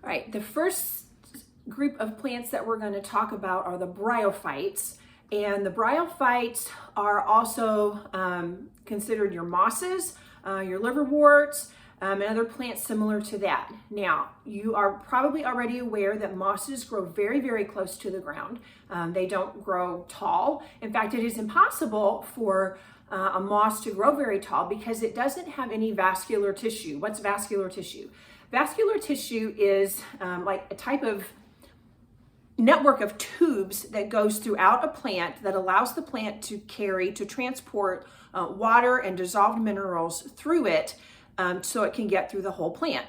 All right, the first group of plants that we're going to talk about are the bryophytes. And the bryophytes are also considered your mosses, your liverworts, and other plants similar to that. Now, you are probably already aware that mosses grow very, very close to the ground. They don't grow tall. In fact, it is impossible for a moss to grow very tall because it doesn't have any vascular tissue. What's vascular tissue? Vascular tissue is like a type of network of tubes that goes throughout a plant that allows the plant to transport water and dissolved minerals through it so it can get through the whole plant.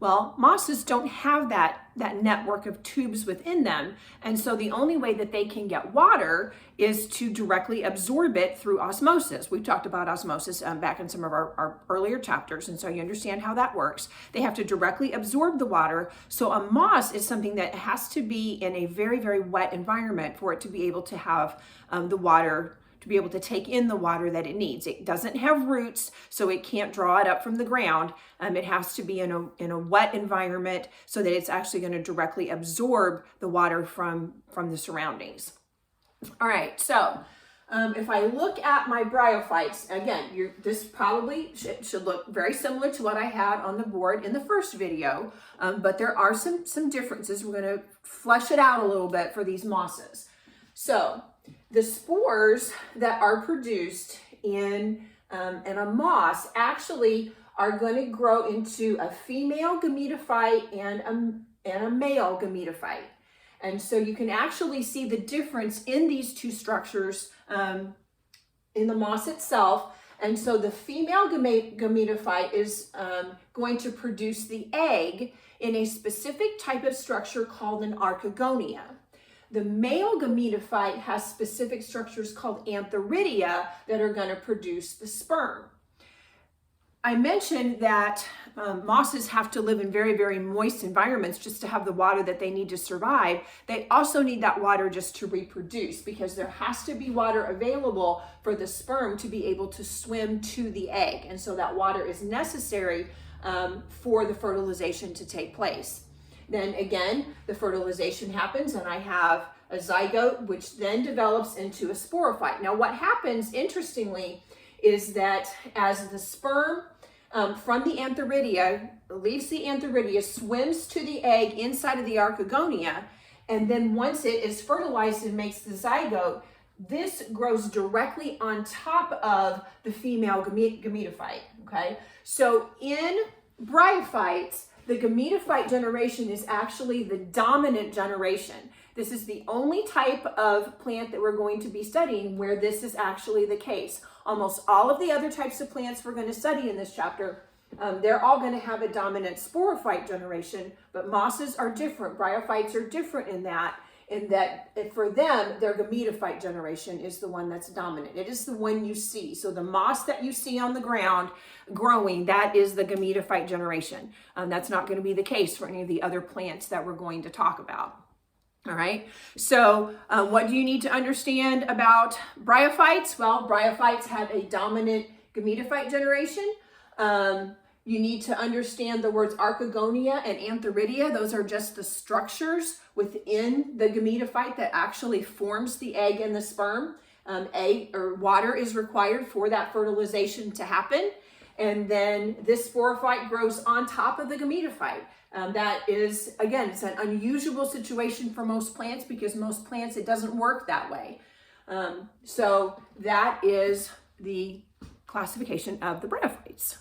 Well, mosses don't have that network of tubes within them, and so the only way that they can get water is to directly absorb it through osmosis. We've talked about osmosis back in some of our earlier chapters, and so you understand how that works. They have to directly absorb the water, so a moss is something that has to be in a very, very wet environment for it to be able to have the water, to be able to take in the water that it needs. It doesn't have roots, so it can't draw it up from the ground. It has to be in a wet environment so that it's actually going to directly absorb the water from the surroundings. All right, so if I look at my bryophytes, again, this probably should look very similar to what I had on the board in the first video, but there are some differences. We're going to flesh it out a little bit for these mosses. So the spores that are produced in a moss actually are going to grow into a female gametophyte and a male gametophyte. And so you can actually see the difference in these two structures in the moss itself. And so the female gametophyte is going to produce the egg in a specific type of structure called an archegonia. The male gametophyte has specific structures called antheridia that are going to produce the sperm. I mentioned that mosses have to live in very, very moist environments just to have the water that they need to survive. They also need that water just to reproduce because there has to be water available for the sperm to be able to swim to the egg. And so that water is necessary for the fertilization to take place. Then again, the fertilization happens and I have a zygote, which then develops into a sporophyte. Now what happens, interestingly, is that as the sperm from the antheridia leaves the antheridia, swims to the egg inside of the archegonia, and then once it is fertilized and makes the zygote, this grows directly on top of the female gametophyte, okay? So in bryophytes, the gametophyte generation is actually the dominant generation. This is the only type of plant that we're going to be studying where this is actually the case. Almost all of the other types of plants we're going to study in this chapter, they're all going to have a dominant sporophyte generation, but mosses are different. Bryophytes are different in that for them, their gametophyte generation is the one that's dominant. It is the one you see. So the moss that you see on the ground growing, that is the gametophyte generation. That's not going to be the case for any of the other plants that we're going to talk about. All right, so what do you need to understand about bryophytes? Well, bryophytes have a dominant gametophyte generation. You need to understand the words archegonia and antheridia. Those are just the structures within the gametophyte that actually forms the egg and the sperm. Egg or water is required for that fertilization to happen. And then this sporophyte grows on top of the gametophyte. That is, again, it's an unusual situation for most plants because most plants, it doesn't work that way. So that is the classification of the bryophytes.